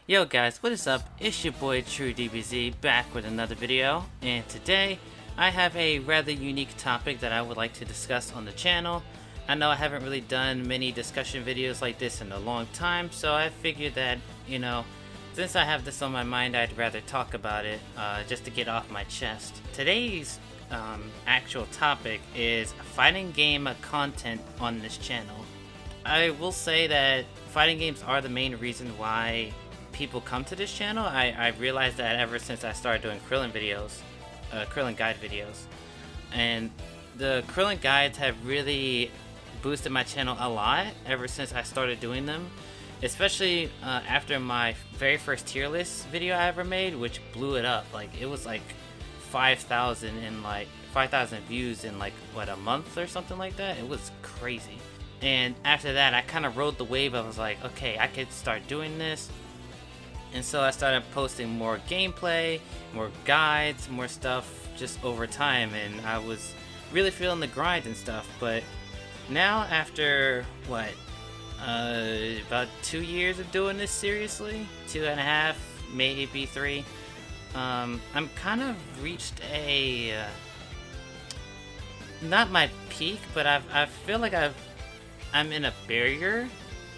Yo guys, what is up? It's your boy TRUEDBZ back with another video, and today I have a rather unique topic that I would like to discuss on the channel. I know I haven't really done many discussion videos like this in a long time, so I figured that, since I have this on my mind, I'd rather talk about it just to get off my chest. Today's actual topic is fighting game content on this channel. I will say that fighting games are the main reason why people come to this channel. I realized that ever since I started doing Krillin videos, Krillin guide videos, and the Krillin guides have really boosted my channel a lot ever since I started doing them, especially after my very first tier list video I ever made, which blew it up. Like, it was like 5,000 and like 5,000 views in like what, a month or something like that. It was crazy. And after that, I kind of rode the wave. I was like, okay, I could start doing this. And so I started posting more gameplay, more guides, more stuff just over time, and I was really feeling the grind and stuff. But now, after what, about 2 years of doing this seriously, 2.5, maybe 3, I'm kind of reached a not my peak, but I feel like I'm in a barrier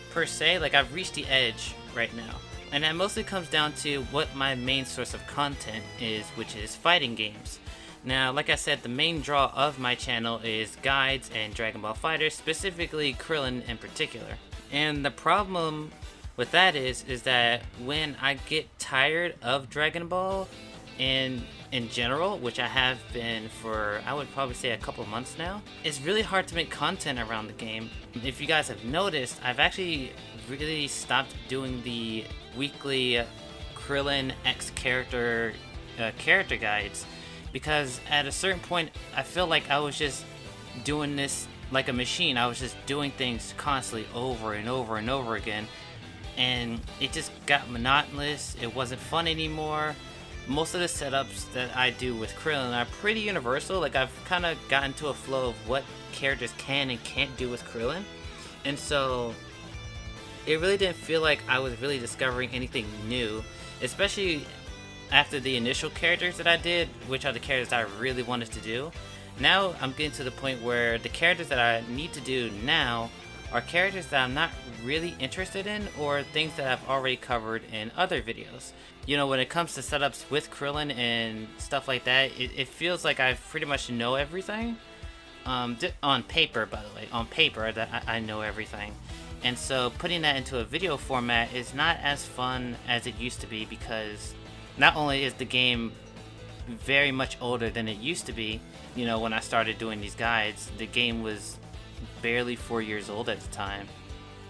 per se. Like, I've reached the edge right now. And that mostly comes down to what my main source of content is, which is fighting games. Now, like I said, the main draw of my channel is guides and Dragon Ball FighterZ, specifically Krillin in particular. And the problem with that is that when I get tired of Dragon Ball in general, which I have been for, I would probably say, a couple months now, it's really hard to make content around the game. If you guys have noticed, I've actually really stopped doing the weekly Krillin X character guides, because at a certain point I feel like I was just doing this like a machine. I was just doing things constantly over and over and over again, and it just got monotonous. It wasn't fun anymore. Most of the setups that I do with Krillin are pretty universal. Like, I've kind of gotten to a flow of what characters can and can't do with Krillin, and so it really didn't feel like I was really discovering anything new, especially after the initial characters that I did, which are the characters that I really wanted to do. Now I'm getting to the point where the characters that I need to do now are characters that I'm not really interested in, or things that I've already covered in other videos. When it comes to setups with Krillin and stuff like that, it feels like I pretty much know everything. On paper, by the way, on paper, that I know everything. And so putting that into a video format is not as fun as it used to be, because not only is the game very much older than it used to be, when I started doing these guides, the game was barely 4 years old at the time,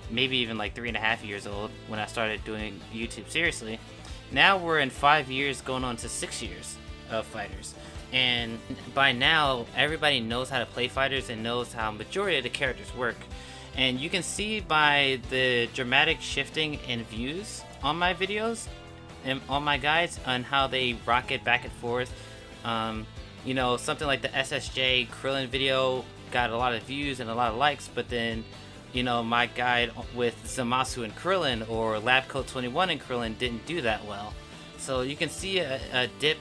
maybe even like 3.5 years old when I started doing YouTube seriously. Now we're in 5 years going on to 6 years of FighterZ, and by now everybody knows how to play FighterZ and knows how majority of the characters work. And you can see by the dramatic shifting in views on my videos and on my guides on how they rocket back and forth. Something like the SSJ Krillin video got a lot of views and a lot of likes, but then, my guide with Zamasu and Krillin, or Labcoat 21 and Krillin, didn't do that well. So you can see a dip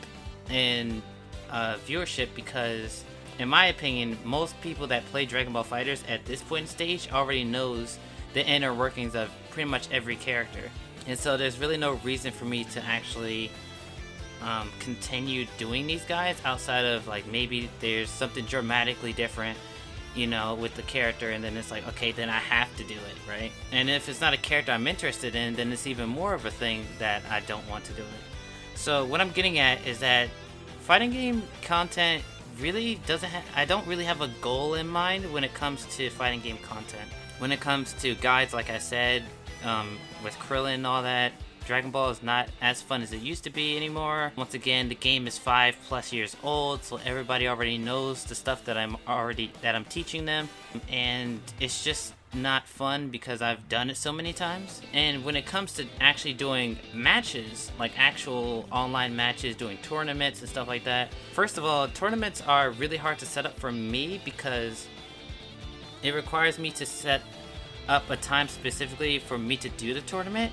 in viewership, because in my opinion, most people that play Dragon Ball FighterZ at this point in stage already knows the inner workings of pretty much every character. And so there's really no reason for me to actually continue doing these guides, outside of like maybe there's something dramatically different, with the character, and then it's like, okay, then I have to do it, right? And if it's not a character I'm interested in, then it's even more of a thing that I don't want to do it. So what I'm getting at is that fighting game content really I don't really have a goal in mind when it comes to fighting game content. When it comes to guides, like I said, with Krillin and all that, Dragon Ball is not as fun as it used to be anymore. Once again, the game is 5+ years old, so everybody already knows the stuff that I'm teaching them, and it's just not fun because I've done it so many times. And when it comes to actually doing matches, like actual online matches, doing tournaments and stuff like that, first of all, tournaments are really hard to set up for me, because it requires me to set up a time specifically for me to do the tournament,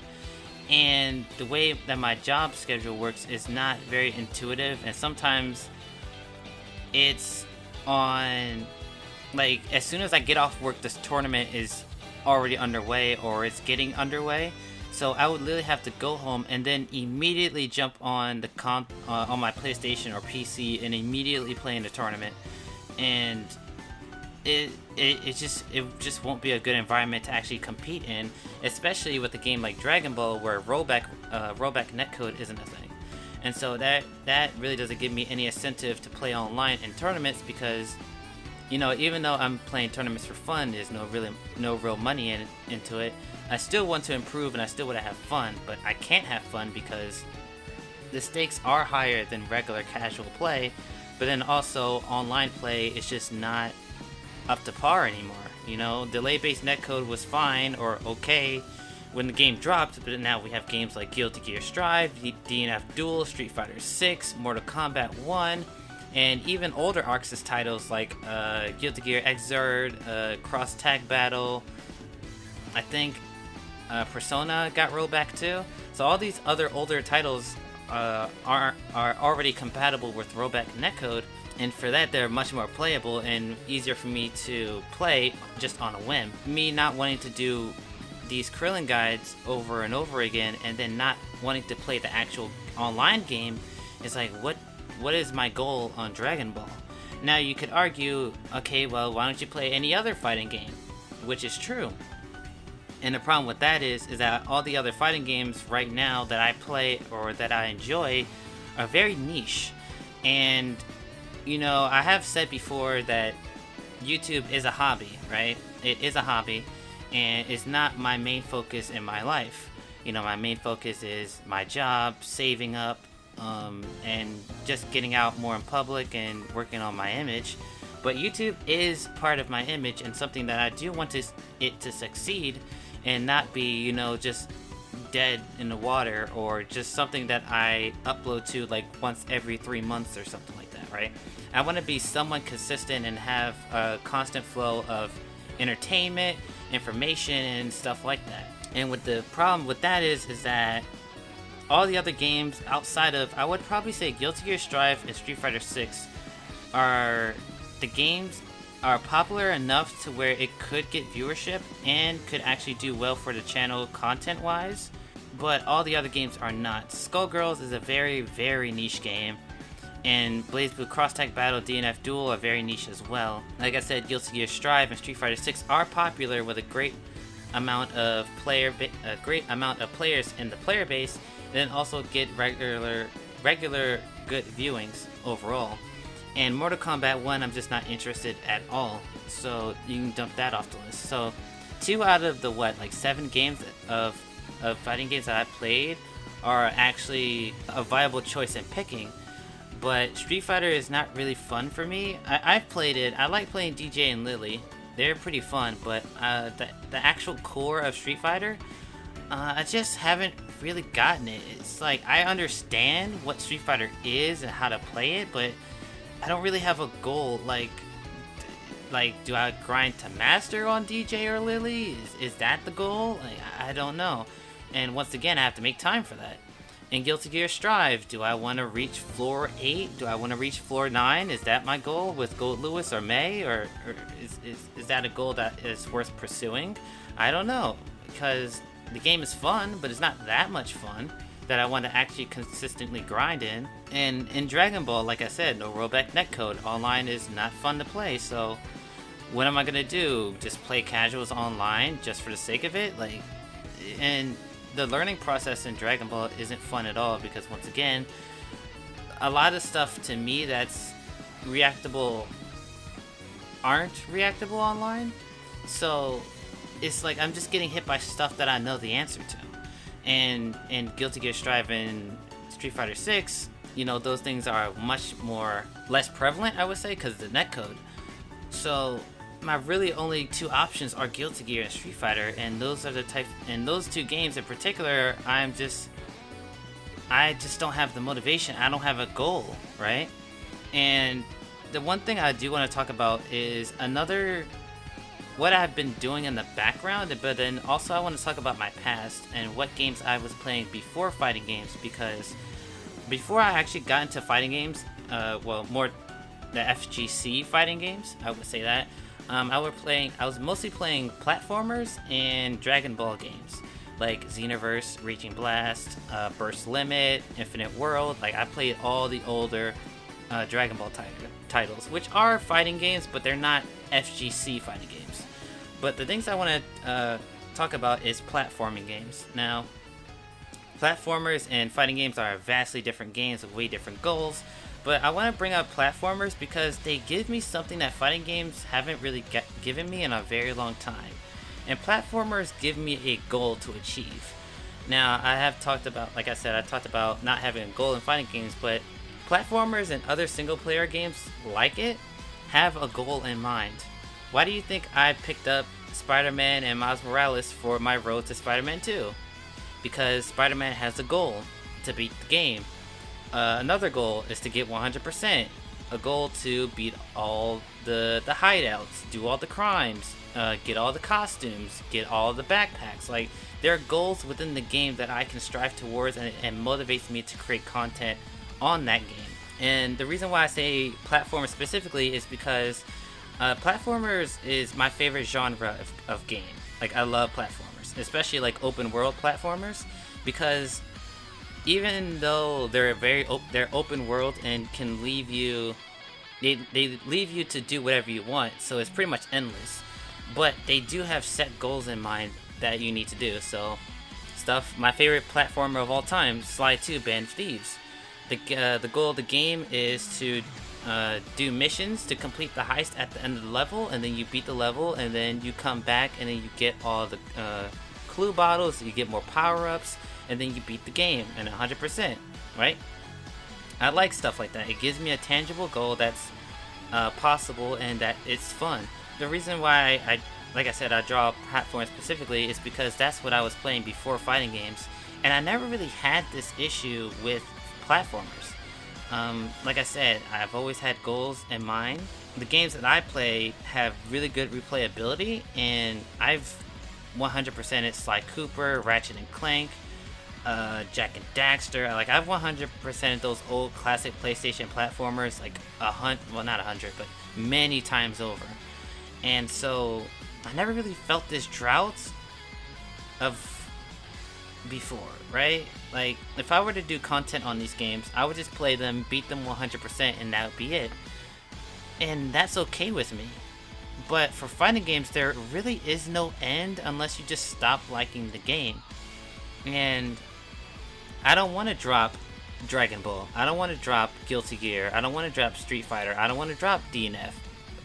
and the way that my job schedule works is not very intuitive, and sometimes it's on, like, as soon as I get off work, this tournament is already underway or it's getting underway. So I would literally have to go home and then immediately jump on the on my PlayStation or PC and immediately play in the tournament, and it just won't be a good environment to actually compete in, especially with a game like Dragon Ball where rollback netcode isn't a thing. And so that really doesn't give me any incentive to play online in tournaments, because, you know, even though I'm playing tournaments for fun, there's no real money into it. I still want to improve and I still want to have fun, but I can't have fun because the stakes are higher than regular casual play, but then also online play is just not up to par anymore. You know, delay-based netcode was fine or okay when the game dropped, but now we have games like Guilty Gear Strive, DNF Duel, Street Fighter 6, Mortal Kombat 1, and even older Arxis titles like Guilty Gear Xrd, Cross Tag Battle, I think Persona got rolled back too. So all these other older titles are already compatible with rollback netcode, and for that they're much more playable and easier for me to play just on a whim. Me not wanting to do these Krillin guides over and over again and then not wanting to play the actual online game is like, what is my goal on Dragon Ball? Now you could argue, okay, well, why don't you play any other fighting game? Which is true. And the problem with that is that all the other fighting games right now that I play or that I enjoy are very niche. And, you know, I have said before that YouTube is a hobby, right? It is a hobby, and it's not my main focus in my life. You know, my main focus is my job, saving up, and just getting out more in public and working on my image. But YouTube is part of my image and something that I do want it to succeed and not be, you know, just dead in the water, or just something that I upload to like once every 3 months or something like that, right? I want to be somewhat consistent and have a constant flow of entertainment, information, and stuff like that. And with the problem with that is that all the other games outside of, I would probably say, Guilty Gear Strive and Street Fighter 6 are popular enough to where it could get viewership and could actually do well for the channel content wise, but all the other games are not. Skullgirls is a very, very niche game, and Blazblue, Cross Tag Battle, DNF Duel are very niche as well. Like I said, Guilty Gear Strive and Street Fighter 6 are popular with a great amount of players in the player base, and then also get regular good viewings overall. And Mortal Kombat 1, I'm just not interested at all, so you can dump that off the list. So 2 out of the 7 games of fighting games that I played are actually a viable choice in picking. But Street Fighter is not really fun for me. I've played it. I like playing DJ and Lily. They're pretty fun, but the actual core of Street Fighter, I just haven't really gotten it. It's like, I understand what Street Fighter is and how to play it, but I don't really have a goal. Like, do I grind to master on DJ or Lily? Is that the goal? Like, I don't know. And once again, I have to make time for that. In Guilty Gear Strive, do I want to reach floor 8? Do I want to reach floor 9? Is that my goal with Gold Lewis or May? Or is that a goal that is worth pursuing? I don't know, because the game is fun, but it's not that much fun that I want to actually consistently grind in. And in Dragon Ball, like I said, no rollback netcode. Online is not fun to play, so what am I gonna do? Just play casuals online just for the sake of it? Like, and the learning process in Dragon Ball isn't fun at all, because once again, a lot of stuff to me that's reactable aren't reactable online. So it's like I'm just getting hit by stuff that I know the answer to. And in Guilty Gear Strive and Street Fighter 6, you know, those things are much less prevalent, I would say, because of the netcode. So my really only 2 options are Guilty Gear and Street Fighter, and those are those 2 games in particular, I just don't have the motivation. I don't have a goal, right? And the one thing I do want to talk about is another what I've been doing in the background, but then also I want to talk about my past and what games I was playing before fighting games, because before I actually got into fighting games, well, more the FGC fighting games, I would say that, I was mostly playing platformers and Dragon Ball games, like Xenoverse, Reaching Blast, Burst Limit, Infinite World. Like, I played all the older Dragon Ball titles, which are fighting games, but they're not FGC fighting games. But the things I want to talk about is platforming games. Now, platformers and fighting games are vastly different games with way different goals, but I want to bring up platformers because they give me something that fighting games haven't really given me in a very long time. And platformers give me a goal to achieve. Now, I have talked about, like I said, I talked about not having a goal in fighting games, but platformers and other single-player games like it have a goal in mind. Why do you think I picked up Spider-Man and Miles Morales for my road to Spider-Man 2? Because Spider-Man has a goal to beat the game. Another goal is to get 100%. A goal to beat all the hideouts, do all the crimes, get all the costumes, get all the backpacks. Like, there are goals within the game that I can strive towards, and motivates me to create content on that game. And the reason why I say platformers specifically is because platformers is my favorite genre of game. Like, I love platformers, especially like open world platformers, because even though they're they're open world and can leave you, they leave you to do whatever you want, so it's pretty much endless. But they do have set goals in mind that you need to do. So my favorite platformer of all time, Sly 2, Band of Thieves. The goal of the game is to do missions to complete the heist at the end of the level, and then you beat the level, and then you come back, and then you get all the clue bottles, you get more power-ups, and then you beat the game and 100%, right? I like stuff like that. It gives me a tangible goal that's possible and that it's fun. The reason why like I said, I draw platforms specifically is because that's what I was playing before fighting games, and I never really had this issue with platformers. Like I said, I've always had goals in mind. The games that I play have really good replayability, and I've 100%ed Sly Cooper, Ratchet and Clank, Jack and Daxter. Like, I've 100%ed those old classic PlayStation platformers, like well, not 100, but many times over. And so I never really felt this drought of before, right? Like, if I were to do content on these games, I would just play them, beat them 100%, and that would be it. And that's okay with me. But for fighting games, there really is no end unless you just stop liking the game. And I don't want to drop Dragon Ball. I don't want to drop Guilty Gear. I don't want to drop Street Fighter. I don't want to drop DNF,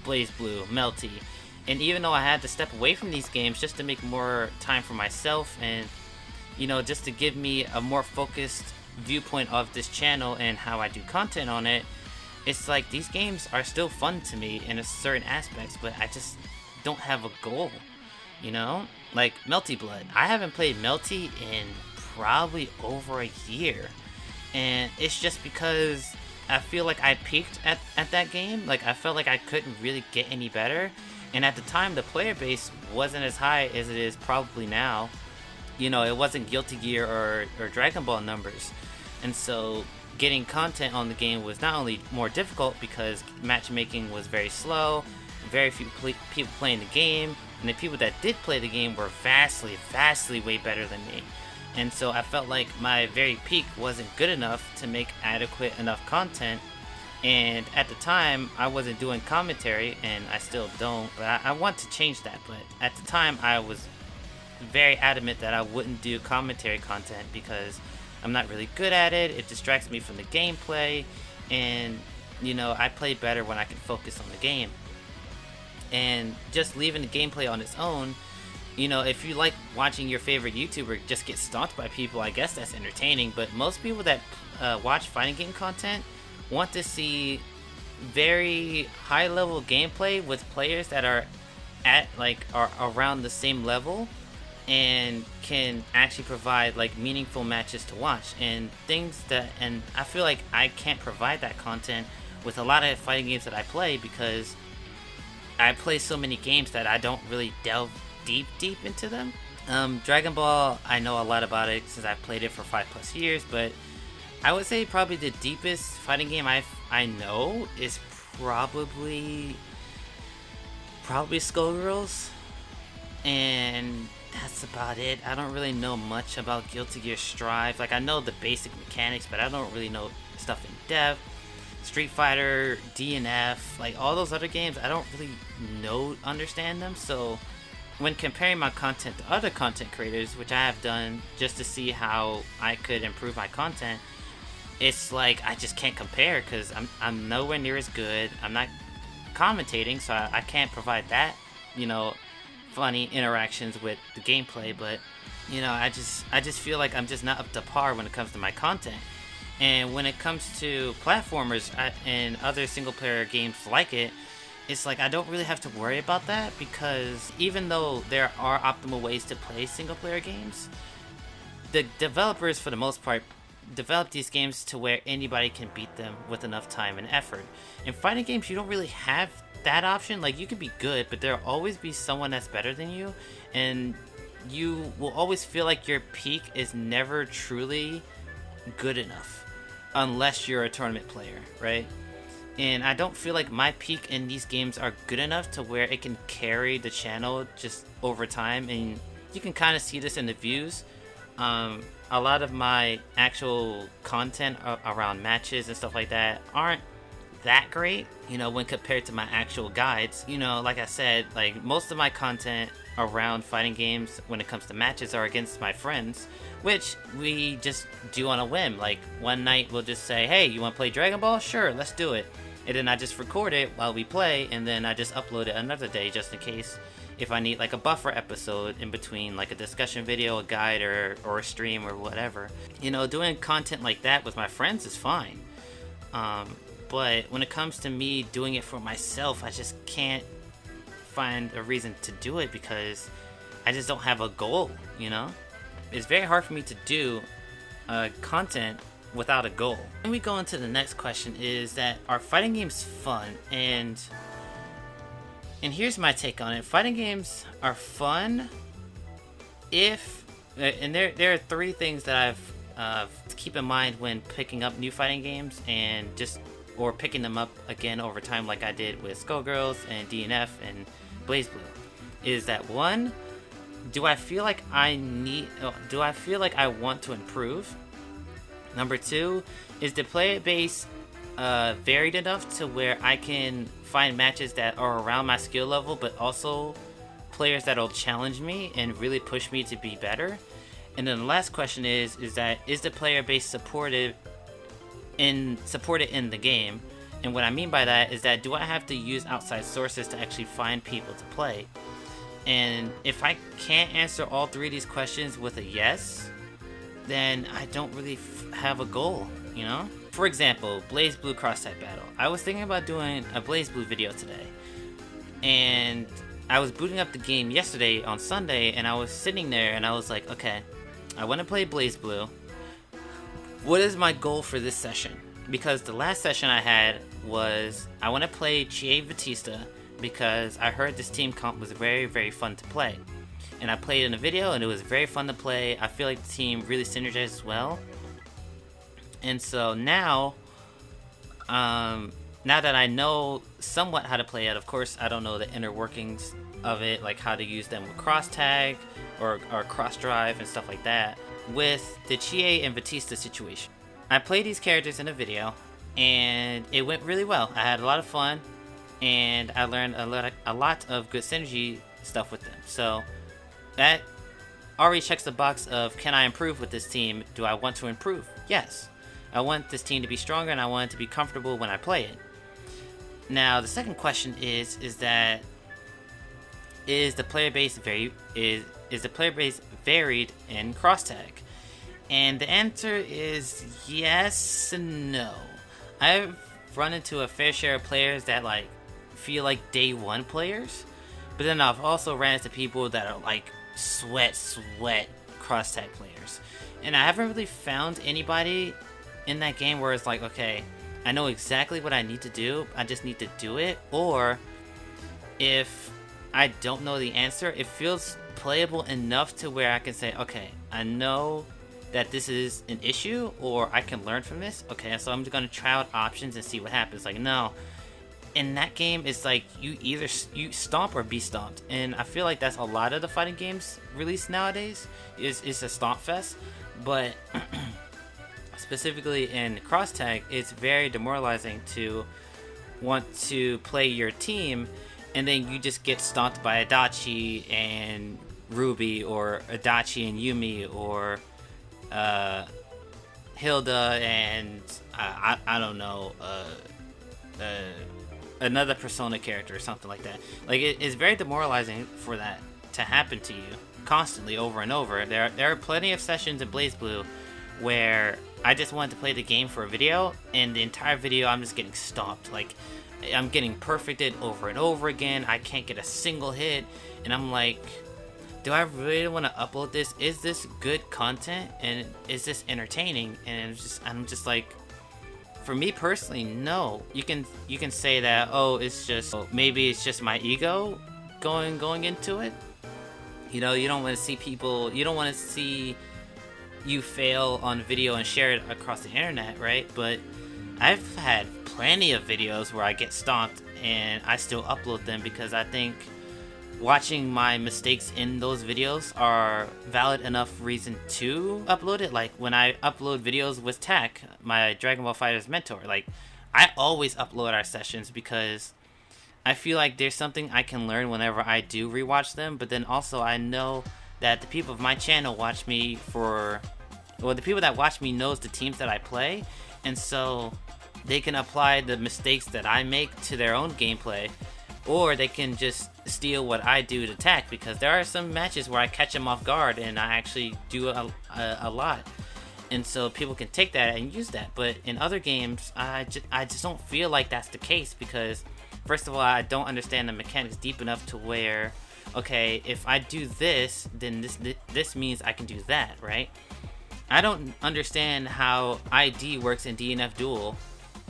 Blazblue, Melty. And even though I had to step away from these games just to make more time for myself, and, you know, just to give me a more focused viewpoint of this channel and how I do content on it, it's like these games are still fun to me in a certain aspects, but I just don't have a goal, you know? Like Melty Blood. I haven't played Melty in probably over a year, and it's just because I feel like I peaked at that game. Like, I felt like I couldn't really get any better, and at the time the player base wasn't as high as it is probably now. You know, it wasn't Guilty Gear or Dragon Ball numbers, and so getting content on the game was not only more difficult because matchmaking was very slow, very few people playing the game, and the people that did play the game were vastly way better than me. And so I felt like my very peak wasn't good enough to make adequate enough content. And at the time, I wasn't doing commentary, and I still don't, but I want to change that. But at the time, I was very adamant that I wouldn't do commentary content because I'm not really good at it. It distracts me from the gameplay, and, you know, I play better when I can focus on the game. And just leaving the gameplay on its own, you know, if you like watching your favorite YouTuber just get stomped by people, I guess that's entertaining. But most people that watch fighting game content want to see very high level gameplay with players that are are around the same level and can actually provide like meaningful matches to watch and I feel like I can't provide that content with a lot of fighting games that I play because I play so many games that I don't really delve deep into them. Dragon Ball, I know a lot about it since I've played it for 5+ years, but I would say probably the deepest fighting game I know is probably Skullgirls, and that's about it. I don't really know much about Guilty Gear Strive. Like, I know the basic mechanics, but I don't really know stuff in depth. Street Fighter, DNF, like all those other games, I don't really understand them. So when comparing my content to other content creators, which I have done just to see how I could improve my content, it's like I just can't compare because I'm nowhere near as good. I'm not commentating, so I can't provide that, funny interactions with the gameplay. But I just feel like I'm just not up to par when it comes to my content. And when it comes to platformers and other single-player games like it, it's like I don't really have to worry about that, because even though there are optimal ways to play single-player games, the developers, for the most part, develop these games to where anybody can beat them with enough time and effort. In fighting games, you don't really have that option. Like, you can be good, but there'll always be someone that's better than you, and you will always feel like your peak is never truly good enough unless you're a tournament player, right? And I don't feel like my peak in these games are good enough to where it can carry the channel just over time. And you can kind of see this in the views. A lot of my actual content around matches and stuff like that aren't that great, when compared to my actual guides. Like I said, like most of my content around fighting games when it comes to matches are against my friends, which we just do on a whim. Like, one night we'll just say, hey, you want to play Dragon Ball? Sure, let's do it. And then I just record it while we play, and then I just upload it another day just in case, if I need like a buffer episode in between, like a discussion video, a guide, or a stream or whatever. Doing content like that with my friends is fine. But when it comes to me doing it for myself, I just can't find a reason to do it because I just don't have a goal, It's very hard for me to do content without a goal. And we go into the next question, is that, are fighting games fun? And here's my take on it. Fighting games are fun if, and there are 3 things that I've to keep in mind when picking up new fighting games or picking them up again over time, like I did with Skullgirls and DNF and Blazblue. Is that, 1, do I feel like I want to improve? Number 2, is the player base varied enough to where I can find matches that are around my skill level, but also players that'll challenge me and really push me to be better? And then the last question is the player base supported in the game? And what I mean by that is that, do I have to use outside sources to actually find people to play? And if I can't answer all 3 of these questions with a yes, then I don't really have a goal, For example, Blazblue cross-type battle. I was thinking about doing a Blazblue video today, and I was booting up the game yesterday on Sunday, and I was sitting there and I was like, okay, I want to play Blazblue. What is my goal for this session? Because the last session I had was, I want to play Chie Batista because I heard this team comp was very, very fun to play. And I played in a video and it was very fun to play. I feel like the team really synergizes well. And so now that I know somewhat how to play it, of course I don't know the inner workings of it, like how to use them with cross tag or cross drive and stuff like that. With the Chie and Batista situation, I played these characters in a video and it went really well. I had a lot of fun and I learned a lot of good synergy stuff with them. So that already checks the box of, can I improve with this team? Do I want to improve? Yes. I want this team to be stronger and I want it to be comfortable when I play it. Now the second question is the player base varied in cross tag? And the answer is yes and no. I've run into a fair share of players that like feel like day 1 players, but then I've also ran into people that are like sweat cross tag players, and I haven't really found anybody in that game where it's like, okay, I know exactly what I need to do, I just need to do it. Or if I don't know the answer, it feels playable enough to where I can say, okay, I know that this is an issue, or I can learn from this. Okay, so I'm just gonna try out options and see what happens. Like, no, in that game, it's like you stomp or be stomped, and I feel like that's a lot of the fighting games released nowadays. Is a stomp fest, but specifically in cross tag, it's very demoralizing to want to play your team, and then you just get stomped by Adachi and Ruby, or Adachi and Yumi, or Hilda and I don't know, another Persona character or something like that. Like, it's very demoralizing for that to happen to you constantly over and over. There are plenty of sessions in Blazblue where I just wanted to play the game for a video, and the entire video I'm just getting stomped. Like, I'm getting perfected over and over again. I can't get a single hit, and I'm like, do I really want to upload this? Is this good content, and is this entertaining? And I'm just like, for me personally, no. You can say that, oh, it's just, maybe it's just my ego going into it. You know, you don't want to see people, you don't want to see you fail on video and share it across the internet, right? But I've had plenty of videos where I get stomped and I still upload them, because I think watching my mistakes in those videos are valid enough reason to upload it. Like, when I upload videos with Tak, my Dragon Ball FighterZ mentor, like, I always upload our sessions because I feel like there's something I can learn whenever I do rewatch them. But then also, I know that the people of my channel watch me for, well, the people that watch me knows the teams that I play, and so they can apply the mistakes that I make to their own gameplay, or they can just steal what I do to Tak, because there are some matches where I catch them off guard and I actually do a lot, and so people can take that and use that. But in other games, I just don't feel like that's the case, because first of all, I don't understand the mechanics deep enough to where, okay, if I do this, then this means I can do that, right? I don't understand how ID works in DNF Duel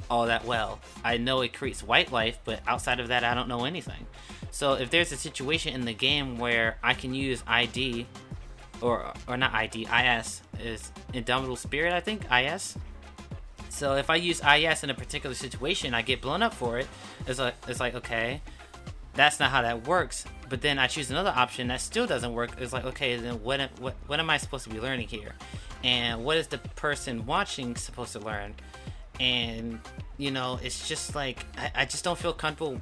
all that well. I know it creates white life, but outside of that, I don't know anything. So if there's a situation in the game where I can use ID, or not ID, IS is Indomitable Spirit, I think, IS. So if I use IS in a particular situation, I get blown up for it. It's like, okay, that's not how that works. But then I choose another option that still doesn't work. It's like, okay, then what am I supposed to be learning here? And what is the person watching supposed to learn? And, you know, it's just like, I just don't feel comfortable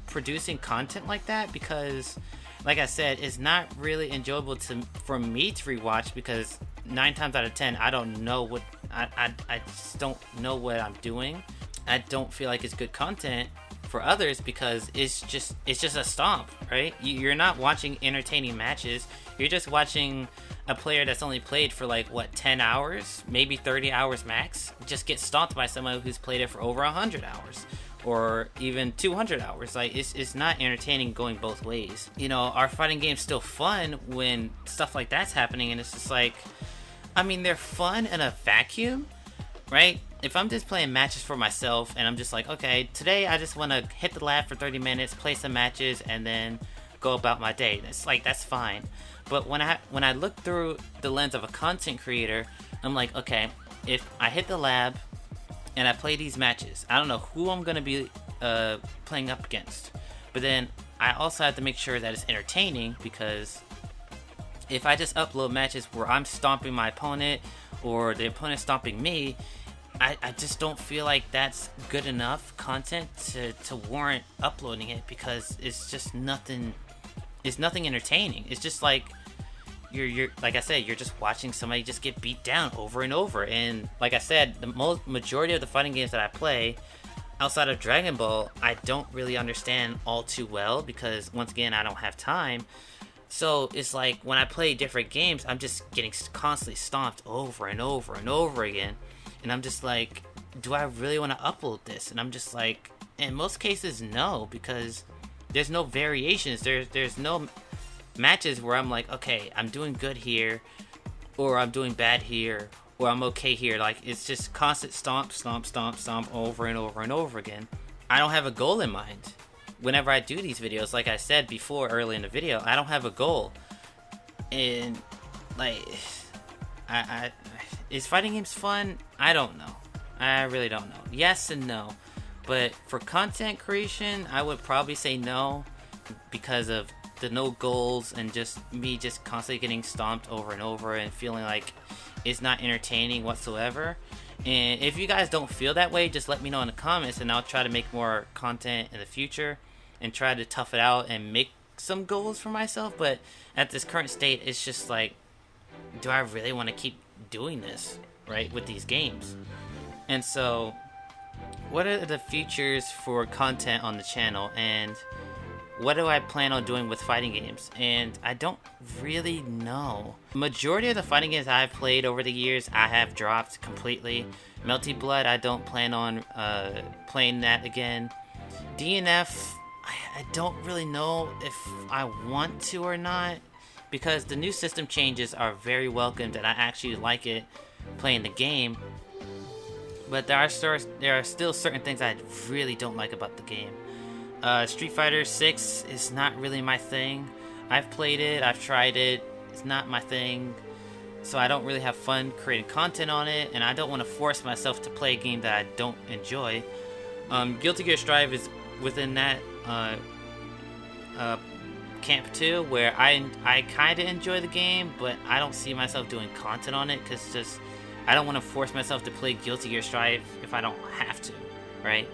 producing content like that, because, like I said, it's not really enjoyable for me to rewatch, because 9 times out of 10, I don't know what, I just don't know what I'm doing. I don't feel like it's good content for others, because it's just a stomp, right? You're not watching entertaining matches. You're just watching a player that's only played for, like, what, 10 hours, maybe 30 hours max, just get stomped by someone who's played it for over 100 hours, or even 200 hours. Like, it's not entertaining going both ways. You know, our fighting game's still fun when stuff like that's happening, and it's just like, I mean, they're fun in a vacuum, right? If I'm just playing matches for myself, and I'm just like, okay, today I just want to hit the lab for 30 minutes, play some matches, and then go about my day, it's like, that's fine. But when I look through the lens of a content creator, I'm like, okay, if I hit the lab and I play these matches, I don't know who I'm gonna be playing up against, but then I also have to make sure that it's entertaining, because if I just upload matches where I'm stomping my opponent, or the opponent stomping me, I just don't feel like that's good enough content to warrant uploading it, because it's just nothing. It's nothing entertaining. It's just like you're like I said, you're just watching somebody just get beat down over and over. And like I said, the majority of the fighting games that I play outside of Dragon Ball, I don't really understand all too well, because once again, I don't have time. So it's like when I play different games, I'm just getting constantly stomped over and over and over again. And I'm just like, do I really want to upload this? And I'm just like, in most cases, no, because there's no variations. There's no matches where I'm like, okay, I'm doing good here, or I'm doing bad here, or I'm okay here. Like, it's just constant stomp, stomp, stomp, stomp over and over and over again. I don't have a goal in mind. whenever I do these videos, like I said before early in the video, I don't have a goal. And like, is fighting games fun? I don't know. I really don't know. Yes and no. But for content creation, I would probably say no, because of the no goals and just me just constantly getting stomped over and over and feeling like it's not entertaining whatsoever. And if you guys don't feel that way, just let me know in the comments, and I'll try to make more content in the future and try to tough it out and make some goals for myself. But at this current state, it's just like, do I really want to keep doing this, right, with these games? And so, what are the futures for content on the channel, and what do I plan on doing with fighting games? And I don't really know. Majority of the fighting games I've played over the years, I have dropped completely. Melty Blood, I don't plan on playing that again. DNF, I don't really know if I want to or not, because the new system changes are very welcomed and I actually like it playing the game. But there are still certain things I really don't like about the game. Street Fighter 6 is not really my thing. I've played it, I've tried it, it's not my thing. So I don't really have fun creating content on it, and I don't want to force myself to play a game that I don't enjoy. Guilty Gear Strive is within that camp too, where I kind of enjoy the game, but I don't see myself doing content on it, because just I don't want to force myself to play Guilty Gear Strive if I don't have to, right?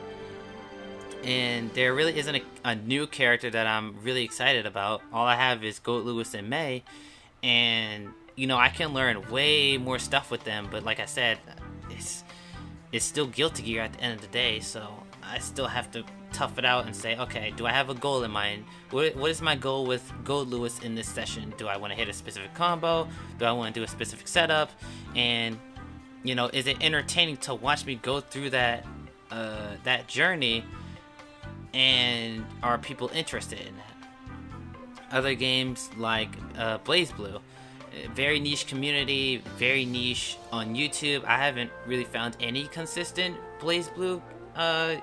And there really isn't a new character that I'm really excited about. All I have is Goat Lewis and May, and you know, I can learn way more stuff with them, but like I said, it's still Guilty Gear at the end of the day, so I still have to tough it out and say, okay, do I have a goal in mind? What is my goal with Goat Lewis in this session? Do I want to hit a specific combo? Do I want to do a specific setup? And you know, is it entertaining to watch me go through that journey? And are people interested in that? Other games like Blazblue, very niche community, very niche on YouTube. I haven't really found any consistent Blazblue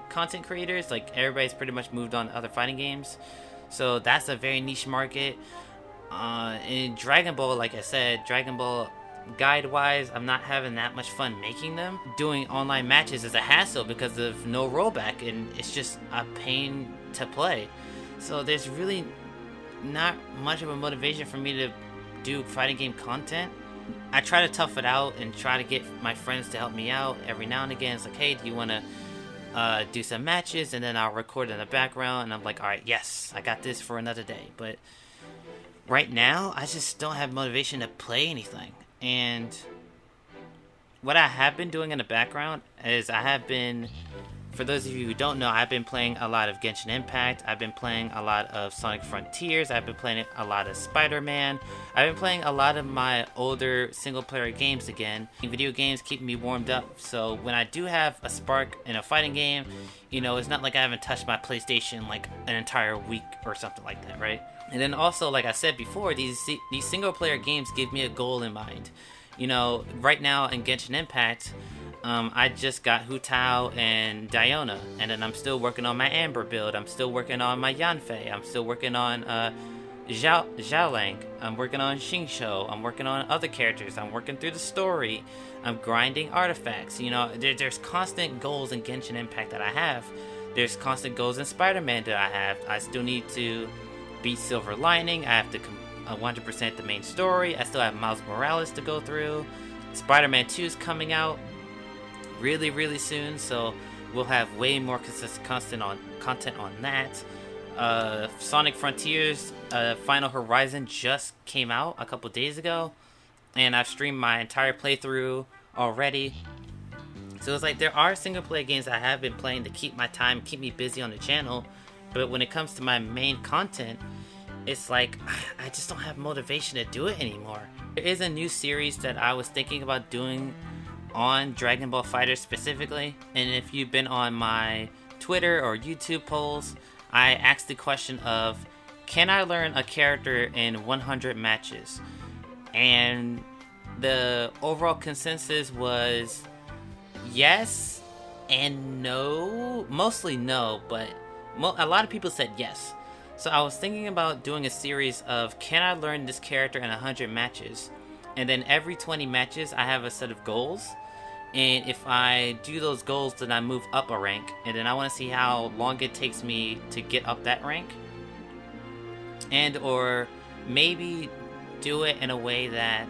content creators. Like, everybody's pretty much moved on to other fighting games, so that's a very niche market. In Dragon Ball, like I said, Dragon Ball guide-wise, I'm not having that much fun making them. Doing online matches is a hassle because of no rollback, and it's just a pain to play. So there's really not much of a motivation for me to do fighting game content. I try to tough it out and try to get my friends to help me out every now and again. It's like, hey, do you want to do some matches? And then I'll record in the background, and I'm like, alright, yes, I got this for another day. But right now, I just don't have motivation to play anything. And what I have been doing in the background is I have been, for those of you who don't know, I've been playing a lot of Genshin Impact. I've been playing a lot of Sonic Frontiers. I've been playing a lot of Spider-Man. I've been playing a lot of my older single-player games again. Video games keep me warmed up, so when I do have a spark in a fighting game, you know, it's not like I haven't touched my PlayStation like an entire week or something like that, right? And then also, like I said before, these single-player games give me a goal in mind. You know, right now in Genshin Impact, I just got Hu Tao and Diona, and then I'm still working on my Amber build. I'm still working on my Yanfei. I'm still working on Xiaolang. I'm working on Xingqiu. I'm working on other characters. I'm working through the story. I'm grinding artifacts. You know, there's constant goals in Genshin Impact that I have. There's constant goals in Spider-Man that I have. I still need to beat Silver Lining. I have to 100% the main story. I still have Miles Morales to go through. Spider-Man 2 is coming out really soon, so we'll have way more content on that. Sonic Frontiers Final Horizon just came out a couple days ago, and I've streamed my entire playthrough already. So it's like, there are single player games I have been playing to keep my time, keep me busy on the channel, but when it comes to my main content, it's like, I just don't have motivation to do it anymore. There is a new series that I was thinking about doing on Dragon Ball FighterZ specifically, and if you've been on my Twitter or YouTube polls, I asked the question of, can I learn a character in 100 matches? And the overall consensus was yes and no. Mostly no, but a lot of people said yes. So I was thinking about doing a series of, can I learn this character in 100 matches? And then every 20 matches, I have a set of goals. And if I do those goals, then I move up a rank. And then I want to see how long it takes me to get up that rank. And or maybe do it in a way that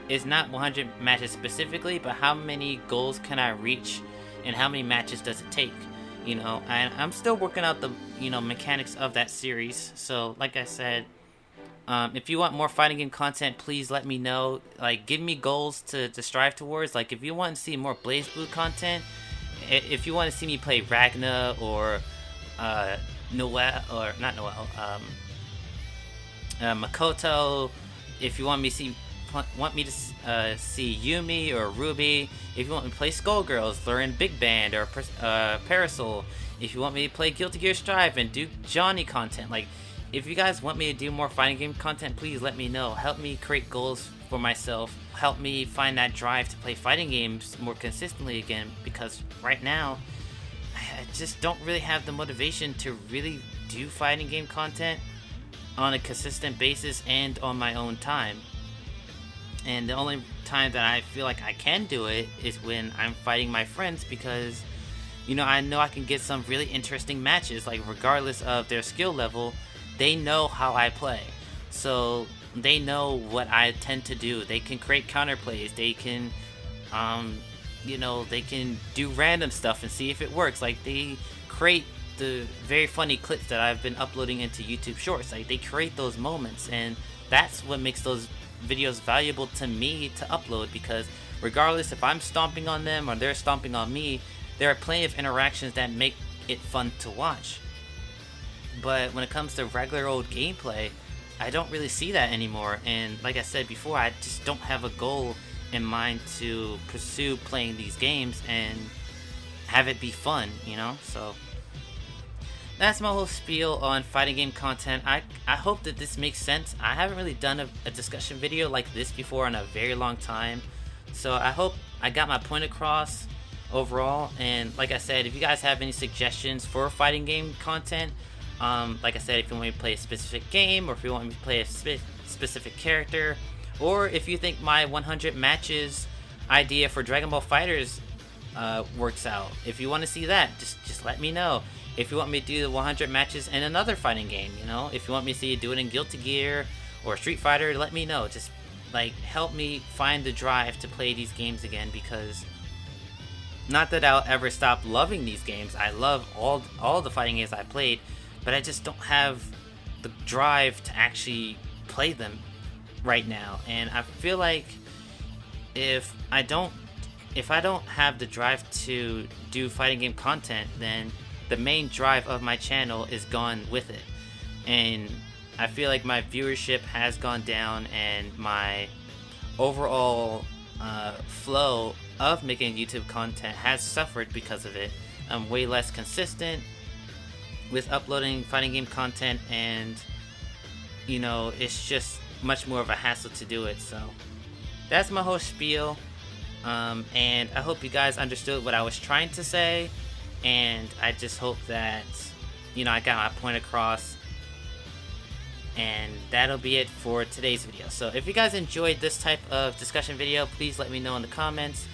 is not 100 matches specifically, but how many goals can I reach and how many matches does it take? You know, and I'm still working out the, you know, mechanics of that series. So like I said, if you want more fighting game content, please let me know. Like, give me goals to strive towards. Like, if you want to see more Blazblue content, if you want to see me play Ragna or Noel, or not Noel, Makoto, if you want me to see Yumi or Ruby, if you want me to play Skullgirls, learn Big Band or Parasol, if you want me to play Guilty Gear Strive and do Johnny content, like, if you guys want me to do more fighting game content, please let me know. Help me create goals for myself. Help me find that drive to play fighting games more consistently again, because right now, I just don't really have the motivation to really do fighting game content on a consistent basis and on my own time. And the only time that I feel like I can do it is when I'm fighting my friends, because, you know I can get some really interesting matches. Like, regardless of their skill level, they know how I play, so they know what I tend to do. They can create counterplays. They can, they can do random stuff and see if it works. Like, they create the very funny clips that I've been uploading into YouTube Shorts. Like, they create those moments, and that's what makes those videos valuable to me to upload, because regardless if I'm stomping on them or they're stomping on me, there are plenty of interactions that make it fun to watch. But when it comes to regular old gameplay, I don't really see that anymore. And like I said before, I just don't have a goal in mind to pursue playing these games and have it be fun, you know? So that's my whole spiel on fighting game content. I hope that this makes sense. I haven't really done a discussion video like this before in a very long time. So I hope I got my point across overall. And like I said, if you guys have any suggestions for fighting game content, like I said, if you want me to play a specific game, or if you want me to play a specific character, or if you think my 100 matches idea for Dragon Ball FighterZ works out, if you want to see that, just let me know. If you want me to do the 100 matches in another fighting game, you know, if you want me to see you do it in Guilty Gear or Street Fighter, let me know. Just, like, help me find the drive to play these games again, because not that I'll ever stop loving these games. I love all the fighting games I played, but I just don't have the drive to actually play them right now. And I feel like if I don't have the drive to do fighting game content, then the main drive of my channel is gone with it. And I feel like my viewership has gone down, and my overall flow of making YouTube content has suffered because of it. I'm way less consistent with uploading fighting game content, and you know, it's just much more of a hassle to do it. So that's my whole spiel, and I hope you guys understood what I was trying to say, and I just hope that, you know, I got my point across. And that'll be it for today's video. So if you guys enjoyed this type of discussion video, please let me know in the comments.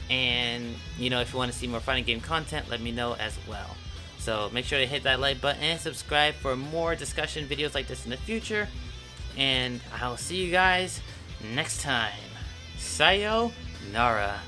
And, you know, if you want to see more fighting game content, let me know as well. So make sure to hit that like button and subscribe for more discussion videos like this in the future. And I'll see you guys next time. Sayonara.